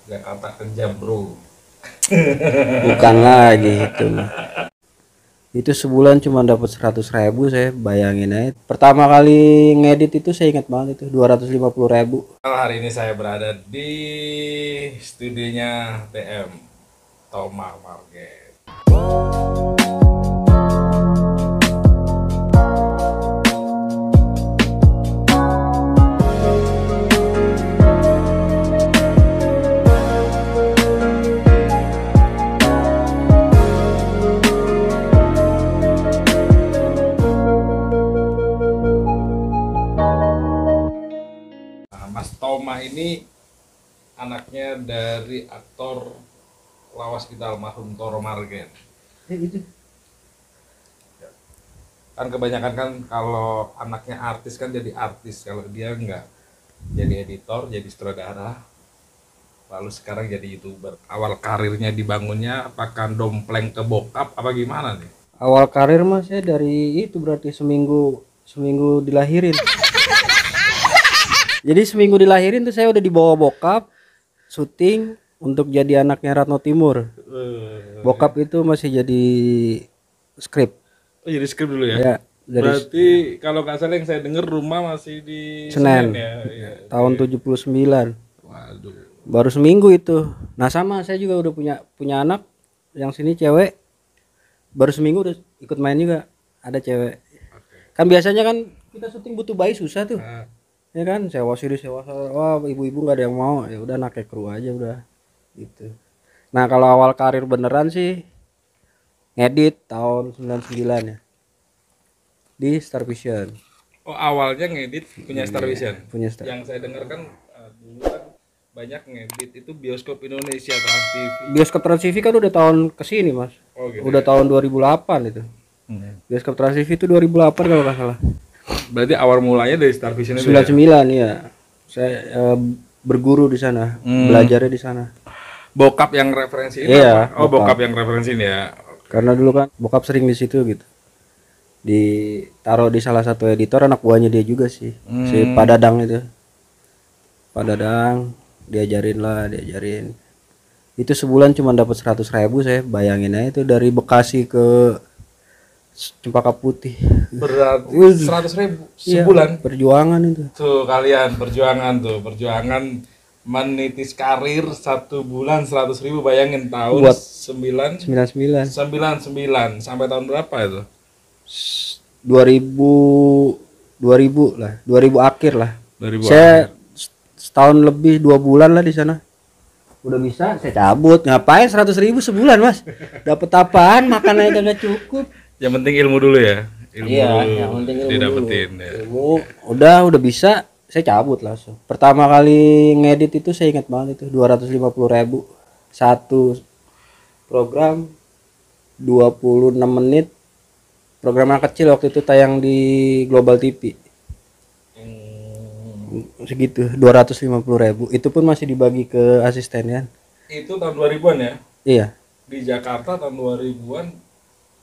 Jakarta kejam bro. Bukan lagi itu mah. Itu sebulan cuma dapat 100.000, saya bayangin aja. Pertama kali ngedit itu saya ingat banget itu 250.000. Hari ini saya berada di studionya TM Toma Market. Mas Toma ini anaknya dari aktor lawas kita almarhum Toro Margen. Itu Kan kebanyakan kan kalau anaknya artis kan jadi artis, kalau dia enggak jadi editor, jadi sutradara, lalu sekarang jadi YouTuber. Awal karirnya dibangunnya apakah dompleng ke bokap apa gimana nih? awal karir mas saya dari itu berarti seminggu dilahirin. Jadi seminggu dilahirin tuh saya udah dibawa bokap syuting untuk jadi anaknya Ratno Timur. Bokap itu masih jadi skrip. Oh, jadi skrip dulu ya? Ya, dari Berarti kalau nggak salah yang saya dengar rumah masih di Senen. ya? Iya. Tahun 79. Waduh. Baru seminggu itu. Nah, sama saya juga udah punya anak yang sini cewek. Baru seminggu udah ikut main juga. Ada cewek. Kan biasanya kan kita syuting butuh bayi susah tuh. Nah, Ya kan, sewa sini sewa sana. Wah, ibu-ibu nggak ada yang mau. Ya udah anaknya kru aja udah gitu. Nah, kalau awal karir beneran sih ngedit tahun 99 ya. Di Star Vision. oh awalnya ngedit punya Star Vision. Punya Star. Yang saya dengar kan dulu kan banyak ngedit itu bioskop Indonesia, Trans TV. Bioskop Trans TV kan udah tahun kesini mas. Oh gitu. Udah tahun 2008 itu. Bioskop Trans TV itu 2008 kalau nggak salah. Berarti awal mulanya dari Star Vision itu 99 ya. Saya berguru di sana, belajarnya di sana. Bokap yang referensi ini Iya, apa? Oh, bokap. bokap yang referensi ini ya. Karena dulu kan bokap sering di situ gitu. Ditaruh di salah satu editor, anak buahnya dia juga sih. Si Pak Dadang itu. Pak Dadang diajarin. Itu sebulan cuma dapat 100.000, saya bayangin aja itu dari Bekasi ke Cempaka Putih. Berarti 100.000 Iya, sebulan. perjuangan itu. Tuh kalian perjuangan menitis karir 1 bulan 100.000, bayangin tahun Buat 99 99 sampai tahun berapa itu? 2000 lah, 2000 akhir lah. 2000. Saya setahun lebih 2 bulan lah di sana. Udah bisa saya cabut. Ngapain 100.000 sebulan mas? Dapat apaan? Makan aja nggak cukup. Yang penting ilmu dulu ya. Ilmu Iya, dulu yang penting ilmu didapetin dulu. ya. Ilmu udah bisa, saya cabut langsung. Pertama kali ngedit itu saya ingat banget itu 250.000 satu program 26 menit. Program yang kecil waktu itu tayang di Global TV. Segitu 250.000. Itu pun masih dibagi ke asisten kan. Itu tahun 2000-an ya. Iya. Di Jakarta tahun 2000-an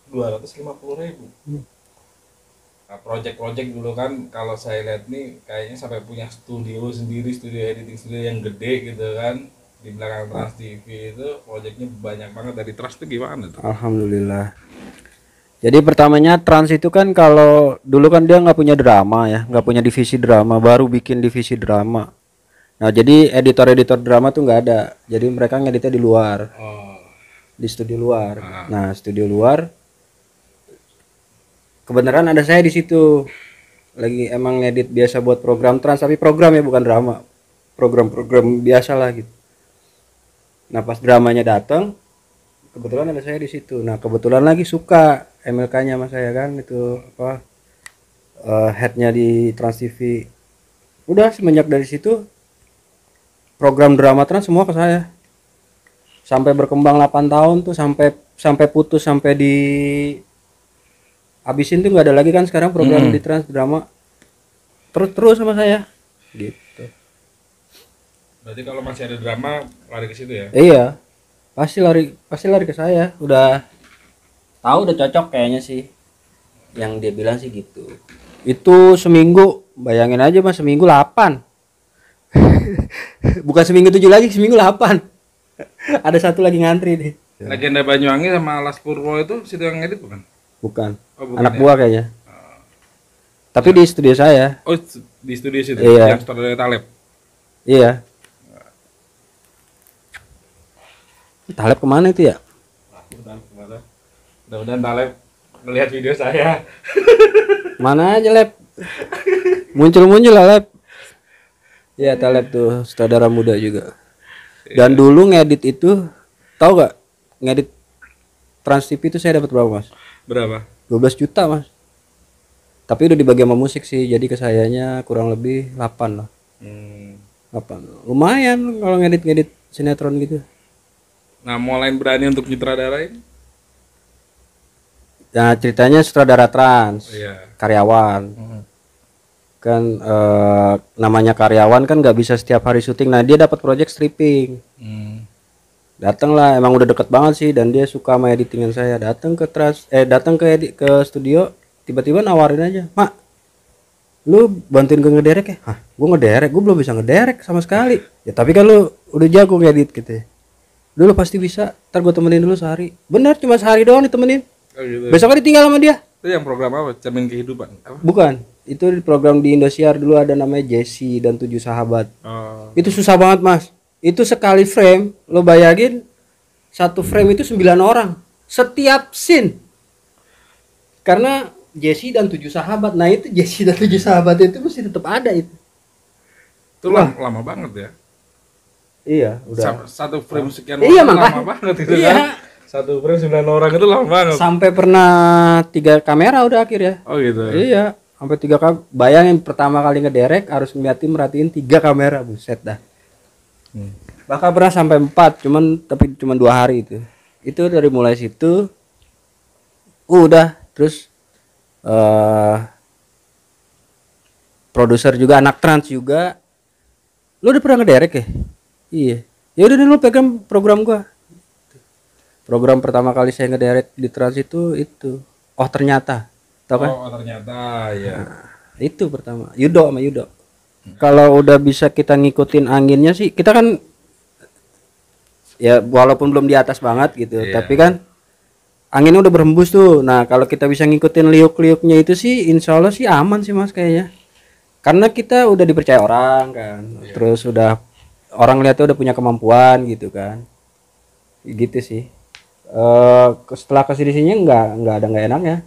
250.000. Nah, project-project dulu kan kalau saya lihat nih kayaknya sampai punya studio sendiri, studio editing studio yang gede gitu kan. Di belakang Trans TV itu projectnya banyak banget. Dari Trans itu gimana tuh? Alhamdulillah. Jadi pertamanya Trans itu kan kalau dulu kan dia nggak punya drama ya, nggak punya divisi drama, baru bikin divisi drama. Nah jadi editor-editor drama tuh nggak ada, jadi mereka ngeditnya di luar, Oh. di studio luar. Nah studio luar, kebenaran ada saya di situ, lagi emang ngedit biasa buat program Trans, tapi program ya bukan drama, program-program biasa lah gitu. Nah pas dramanya datang, kebetulan ada saya di situ. Nah kebetulan lagi suka MLK-nya sama saya kan itu apa headnya di Trans TV. Udah semenjak dari situ program drama Trans semua ke saya. Sampai berkembang 8 tahun tuh sampai putus sampai di habisin tuh nggak ada lagi kan sekarang program di Trans drama. Terus sama saya gitu. Berarti kalau masih ada drama lari ke situ ya? Iya. Pasti lari ke saya. Udah tahu udah cocok kayaknya sih. Yang dia bilang sih gitu. Itu seminggu, bayangin aja mas, seminggu 8. Bukan seminggu 7 lagi, seminggu 8. Ada satu lagi ngantri nih. Legenda Banyuwangi sama Las Purwo itu situ yang ngedit bukan? Bukan. Oh, bukan Anak ya? buah kayaknya. Tapi di studio saya. Oh, di studio situ Iya. yang saudara Taleb. Iya. Taleb kemana itu ya? Mudah-mudahan Taleb melihat video saya. Mana aja Leb? Muncul-muncul lah Leb. Ya Taleb tuh saudara muda juga. Dan dulu ngedit itu, tahu gak? Ngedit Trans TV itu saya dapat berapa Mas? Berapa? 12 juta Mas. Tapi udah dibagi sama musik sih, jadi ke sayanya kurang lebih 8 lah. 8. Lumayan kalau ngedit-ngedit sinetron gitu. Nah, mulai berani untuk nyutradarain? Nah ceritanya sutradara trans, Iya. karyawan. Kan namanya karyawan kan nggak bisa setiap hari syuting. Nah dia dapat project stripping. Datang lah, emang udah deket banget sih dan dia suka sama editingan saya. Datang ke ke studio, tiba-tiba nawarin aja, Mak, lu bantuin gue ngederek ya? Hah, gue ngederek, gue belum bisa ngederek sama sekali. Ya tapi kan lu udah jago ngedit gitu ya. Dulu pasti bisa, ntar gue temenin dulu sehari. Bener, cuma sehari doang ditemenin. Oh, gitu. Besoknya ditinggal sama dia. Itu yang program apa? Cermin Kehidupan? Apa? Bukan, itu di program di Indosiar dulu ada namanya Jesse dan 7 Sahabat. Oh. Itu susah banget Mas. Itu sekali frame, lo bayangin satu frame itu 9 orang setiap scene. Karena Jesse dan 7 Sahabat. Nah itu Jesse dan 7 Sahabat itu mesti tetap ada itu. Itu lama banget ya. Iya, udah. Satu frame sekian Iya, orang makanya. lama banget itu Iya. kan. Satu frame 9 orang itu lama banget. Sampai pernah 3 kamera udah akhir ya. Oh gitu. Iya, sampai 3 kamera. Bayangin pertama kali ngederek harus merhatiin 3 kamera, buset dah. Bahkan pernah sampai 4, tapi cuman 2 hari itu. Itu dari mulai situ udah terus produser juga anak trans juga. Lu udah pernah ngederek ya? Iya. Ya udah lu pegang program gua. Program pertama kali saya ngederek di trans itu. Oh ternyata. Tahu kan? Oh ternyata ya. Itu pertama. Yudo sama Yudo. Kalau udah bisa kita ngikutin anginnya sih, kita kan ya walaupun belum di atas banget gitu, tapi kan anginnya udah berhembus tuh. Nah kalau kita bisa ngikutin liuk-liuknya itu sih, insya Allah sih aman sih Mas kayaknya. Karena kita udah dipercaya orang kan, terus udah orang lihatnya udah punya kemampuan gitu kan, gitu sih. Setelah kesini sini nggak ada nggak enaknya.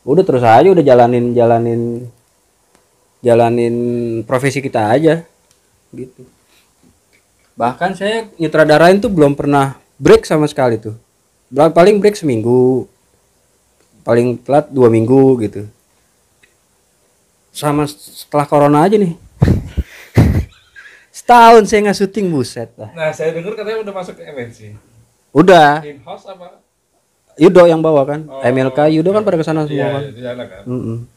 Udah terus aja udah jalanin profesi kita aja gitu. Bahkan saya nyutradarain tuh belum pernah break sama sekali tuh. Paling break seminggu, paling telat 2 minggu gitu. Sama setelah corona aja nih. Setahun saya nggak syuting, buset lah. Nah saya dengar katanya udah masuk ke MNC. Udah. In house apa? Yudo yang bawa kan. MLK Yudo kan pada kesana semua kan. Iya, di sana kan. Mm-mm.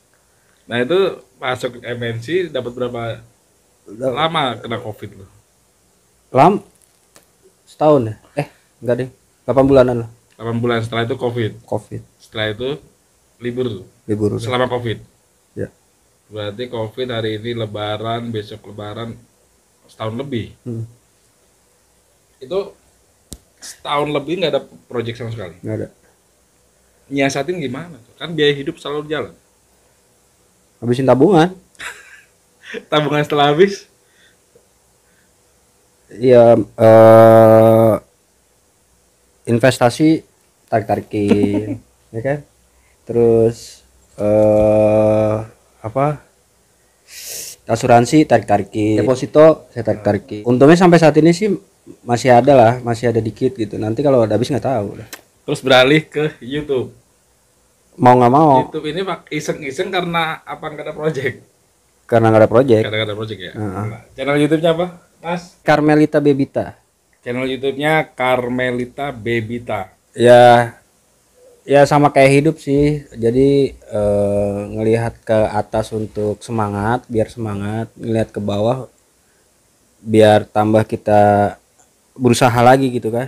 Nah itu masuk ke MNC dapat berapa lama kena COVID lo? Setahun ya? Enggak deh. 8 bulanan lah. 8 bulan setelah itu COVID. Setelah itu libur selama COVID. Ya. Berarti COVID hari ini lebaran, besok lebaran, setahun lebih. Itu setahun lebih nggak ada project sama sekali. Nggak ada. Nyiasatin gimana? Kan biaya hidup selalu jalan. Habisin tabungan. Tabungan setelah habis? Iya, investasi tarik-tarikin, ya kan? Terus asuransi tarik-tarikin, deposito saya tarik-tarikin. Untungnya sampai saat ini sih masih ada dikit gitu. Nanti kalau udah habis nggak tahu. Terus beralih ke YouTube. Mau nggak mau. YouTube ini iseng-iseng karena apa nggak ada project? Karena nggak ada project. Karena nggak ada project ya. Channel YouTube-nya apa, Mas? Carmelita Bebita. Channel YouTube-nya Carmelita Bebita. Ya sama kayak hidup sih. Jadi ngelihat ke atas untuk semangat, biar semangat. Ngelihat ke bawah, biar tambah kita berusaha lagi gitu kan.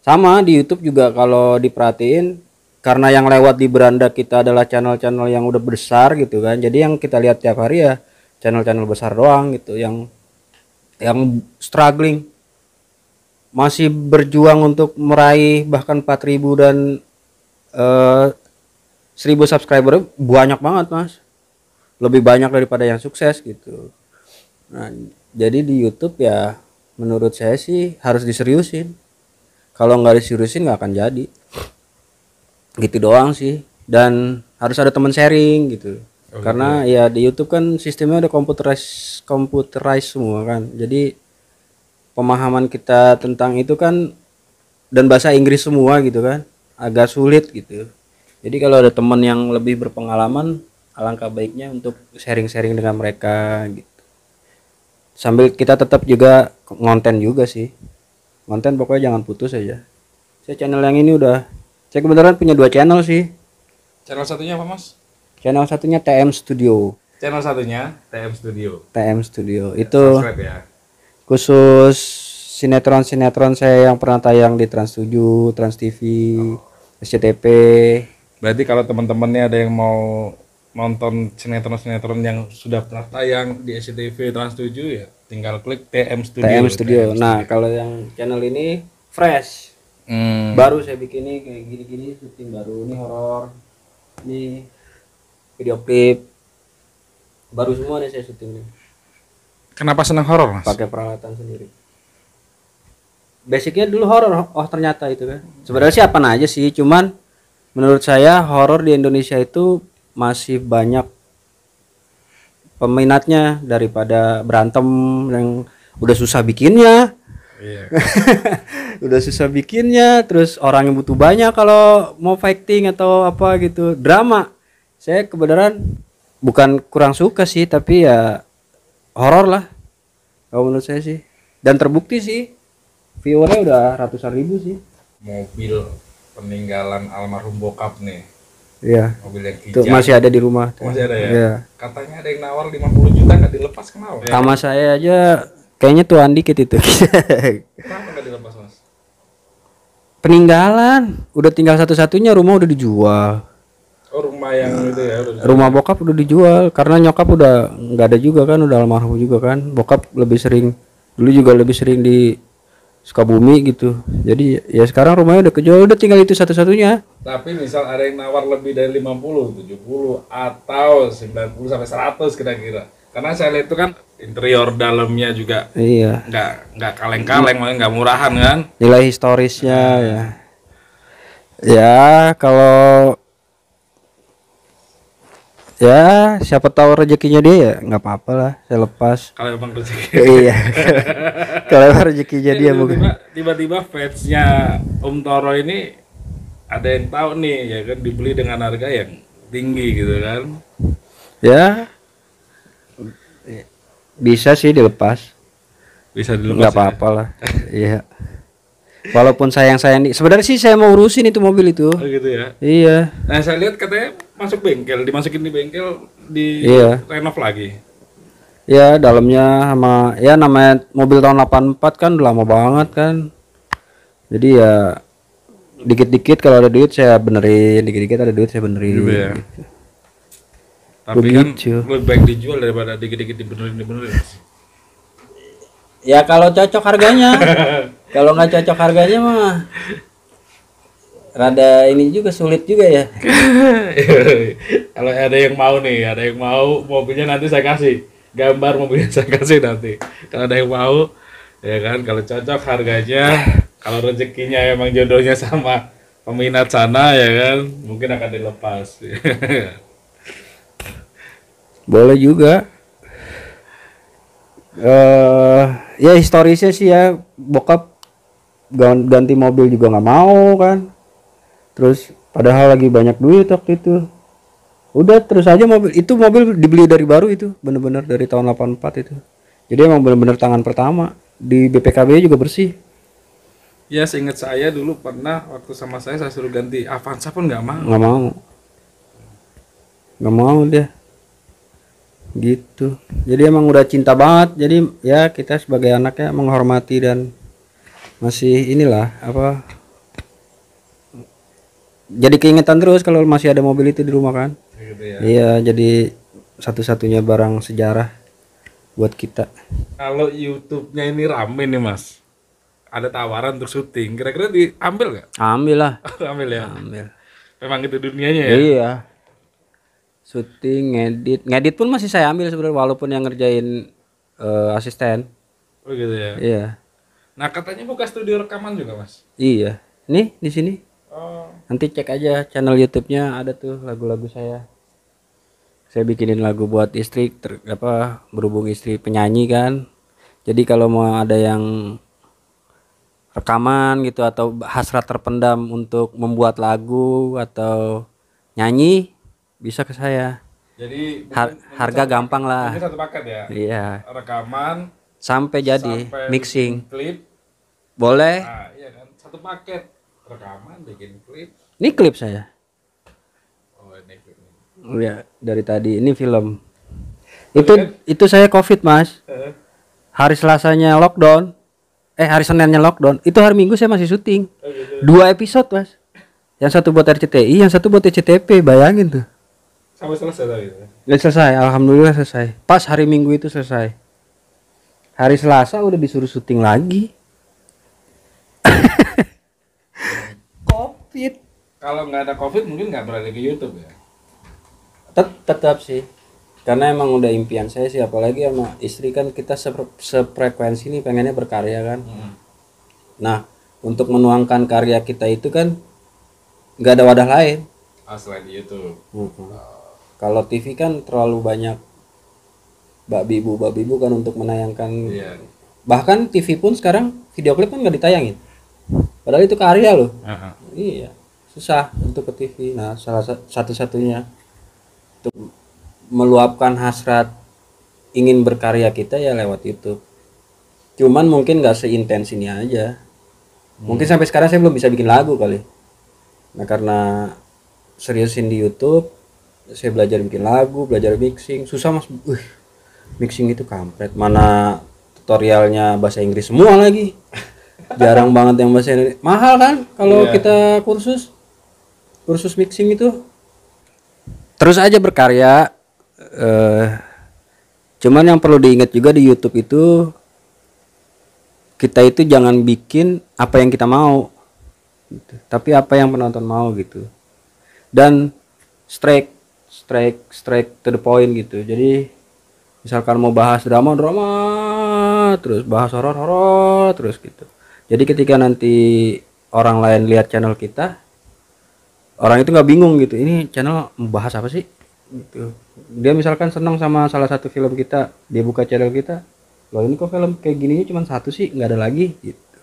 Sama di YouTube juga kalau diperhatiin, karena yang lewat di beranda kita adalah channel-channel yang udah besar gitu kan. Jadi yang kita lihat tiap hari ya channel-channel besar doang gitu, yang struggling. masih berjuang untuk meraih bahkan 4.000 dan 1.000 subscriber banyak banget Mas, lebih banyak daripada yang sukses gitu. Nah jadi di YouTube ya menurut saya sih harus diseriusin, kalau nggak diseriusin nggak akan jadi, gitu doang sih. Dan harus ada teman sharing gitu, karena ya di YouTube kan sistemnya udah computerized semua kan, jadi pemahaman kita tentang itu kan dan bahasa Inggris semua gitu kan, agak sulit gitu. Jadi kalau ada teman yang lebih berpengalaman, alangkah baiknya untuk sharing-sharing dengan mereka gitu. Sambil kita tetap juga konten juga sih. Konten pokoknya jangan putus aja. Saya channel yang ini saya kebetulan punya 2 channel sih. Channel satunya apa Mas? Channel satunya TM Studio. Channel satunya TM Studio. TM Studio. Itu Subscribe ya. khusus sinetron-sinetron saya yang pernah tayang di Trans 7, Trans TV, SCTV. Berarti kalau teman-temannya ada yang mau nonton sinetron-sinetron yang sudah pernah tayang di SCTV Trans 7 ya tinggal klik TM Studio. TM Studio. Nah, kalau yang channel ini fresh. Baru saya bikin ini kayak gini-gini, syuting baru. Ini horor. Ini video klip. Baru semua nih saya syuting nih. Kenapa senang horor Mas? Pakai peralatan sendiri. Basicnya dulu horor, oh ternyata itu kan. Sebenarnya sih apa aja sih, cuman menurut saya horor di Indonesia itu masih banyak peminatnya daripada berantem yang udah susah bikinnya. Iya. Udah susah bikinnya, terus orang yang butuh banyak kalau mau fighting atau apa gitu. Drama. Saya kebenaran bukan kurang suka sih, tapi ya horor lah kalau menurut saya sih. Dan terbukti sih viewernya udah ratusan ribu sih. Mobil peninggalan almarhum bokap nih. Iya. Mobil yang Tuh, kijang. masih ada di rumah. Masih ada ya? Iya. Katanya ada yang nawar 50 juta nggak dilepas, kenapa? Sama saya aja kayaknya tuan dikit itu. Kenapa nggak dilepas Mas? Peninggalan, udah tinggal satu-satunya, rumah udah dijual. Oh rumah yang itu ya? Rumah bokap udah dijual karena nyokap udah nggak ada juga kan, udah almarhum juga kan. Bokap lebih sering, dulu juga lebih sering di Sukabumi gitu. Jadi ya sekarang rumahnya udah kejual, udah tinggal itu satu-satunya. Tapi misal ada yang nawar lebih dari 50, 70 atau 90 sampai 100 kira-kira. Karena saya lihat itu kan interior dalamnya juga Iya. nggak kaleng-kaleng, maksudnya nggak murahan kan. Nilai historisnya ya. Ya kalau ya siapa tahu rezekinya dia ya nggak apa-apa lah, saya lepas. Kalau emang rezeki. Iya. Kalau rezekinya dia mungkin. Tiba-tiba fansnya Om Toro ini ada yang tahu nih ya kan, dibeli dengan harga yang tinggi gitu kan. Ya bisa sih dilepas, Bisa dilepas. nggak apa-apa lah. Iya. Walaupun sayang-sayang sebenarnya sih saya mau urusin itu mobil itu. Oh gitu ya. Iya. Nah saya lihat katanya masuk bengkel, dimasukin di bengkel, di Iya. renov lagi. Ya dalamnya sama ya namanya mobil tahun 84 kan udah lama banget kan. Jadi ya dikit-dikit kalau ada duit saya benerin, dikit-dikit ada duit saya benerin. Gitu ya. Tapi Begitu. kan lebih baik dijual daripada dikit-dikit dibenerin. Ya kalau cocok harganya. Kalau nggak cocok harganya mah rada ini juga sulit juga ya. Kalau ada yang mau nih, ada yang mau mobilnya nanti saya kasih gambar mobilnya, saya kasih nanti. Kalau ada yang mau, ya kan, kalau cocok harganya, kalau rezekinya emang jodohnya sama peminat sana ya kan, mungkin akan dilepas. Boleh juga. Ya historisnya sih ya bokap ganti mobil juga nggak mau kan. Terus padahal lagi banyak duit waktu itu. Udah terus aja mobil dibeli dari baru itu, bener-bener dari tahun 84 itu. Jadi emang bener-bener tangan pertama. Di BPKB juga bersih. Ya seingat saya dulu pernah waktu sama saya suruh ganti Avanza pun nggak mau. Nggak mau dia. Gitu. Jadi emang udah cinta banget. Jadi ya kita sebagai anaknya menghormati dan masih inilah apa. Jadi keingetan terus kalau masih ada mobil itu di rumah kan. Gitu ya. Iya, jadi satu-satunya barang sejarah buat kita. Kalau YouTube-nya ini rame nih Mas, ada tawaran untuk syuting, kira-kira diambil nggak? Ambil lah, Ambil ya. ambil. Memang itu dunianya ya. Iya. Syuting, ngedit pun masih saya ambil sebenarnya walaupun yang ngerjain asisten. Oh gitu ya. Iya. Nah katanya buka studio rekaman juga mas. Iya. Nih di sini. Oh. Nanti cek aja channel YouTube-nya, ada tuh lagu-lagu saya. Saya bikinin lagu buat istri berhubung istri penyanyi kan. Jadi kalau mau ada yang rekaman gitu atau hasrat terpendam untuk membuat lagu atau nyanyi bisa ke saya. Jadi Harga gampang lah. Ini satu paket ya. Iya. Rekaman Sampai jadi sampai mixing. bikin klip. Boleh. Nah, iya kan satu paket rekaman bikin klip. Ini klip saya. Oh ini klip. Ya, dari tadi ini film. Itu saya Covid, Mas. Hari Selasanya lockdown. Hari Seninnya lockdown. Itu hari Minggu saya masih syuting. Oh, gitu. 2 episode, Mas. Yang satu buat RCTI, yang satu buat SCTP, bayangin tuh. Sampai selesai tadi. Udah selesai, alhamdulillah selesai. Pas hari Minggu itu selesai. Hari Selasa udah disuruh syuting lagi. Covid. Kalau nggak ada COVID mungkin nggak beralih ke YouTube ya. Tetap sih. Karena emang udah impian saya sih, apalagi sama istri kan kita sefrekuensi nih pengennya berkarya kan. Nah, untuk menuangkan karya kita itu kan nggak ada wadah lain. Selain di YouTube. Kalau TV kan terlalu banyak babi ibu kan untuk menayangkan. Iya. Bahkan TV pun sekarang video klip kan nggak ditayangin. Padahal itu karya loh. Iya, susah untuk ke TV. Nah, salah satu-satunya untuk meluapkan hasrat ingin berkarya kita ya lewat YouTube. Cuman mungkin nggak seintens ini aja. Mungkin sampai sekarang saya belum bisa bikin lagu kali. Nah, karena seriusin di YouTube, saya belajar bikin lagu, belajar mixing. Susah mas. Mixing itu kampret. Mana tutorialnya bahasa Inggris semua lagi. Jarang banget yang bahasa Indonesia. Mahal kan kalau kita kursus mixing itu. Terus aja berkarya. Cuman yang perlu diingat juga di YouTube itu, kita itu jangan bikin apa yang kita mau gitu, tapi apa yang penonton mau gitu. Dan straight to the point gitu. Jadi misalkan mau bahas drama terus, bahas horor terus gitu. Jadi ketika nanti orang lain lihat channel kita, orang itu nggak bingung gitu, ini channel membahas apa sih gitu. Dia misalkan senang sama salah satu film kita, dia buka channel kita, loh ini kok film kayak gininya cuma satu sih, nggak ada lagi gitu.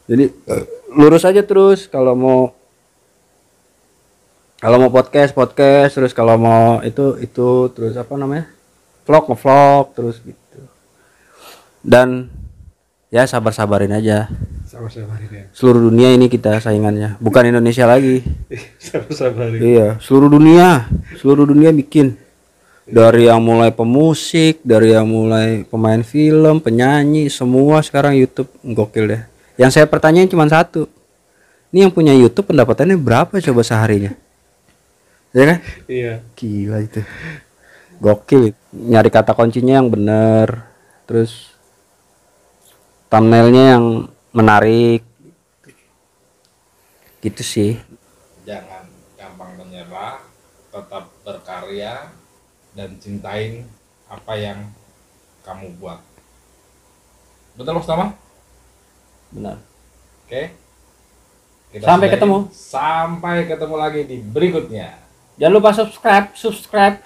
Jadi lurus aja terus. Kalau mau podcast terus, kalau mau itu terus vlog terus gitu. Dan ya sabarin aja. Sabarin ya. Seluruh dunia ini kita saingannya, bukan Indonesia lagi. Sabarin. Iya, seluruh dunia bikin. Dari yang mulai pemusik, dari yang mulai pemain film, penyanyi, semua sekarang YouTube gokil deh. Yang saya pertanyaan cuma satu. Ini yang punya YouTube pendapatannya berapa coba seharinya? Ya kan? Iya. Gila itu. Gokil. Nyari kata kuncinya yang bener. Terus thumbnailnya yang menarik. Gitu sih. Jangan gampang menyerah, tetap berkarya dan cintain apa yang kamu buat. Betul Mas Tama? Benar. Oke. Sampai ketemu. Sampai ketemu lagi di berikutnya. Jangan lupa subscribe.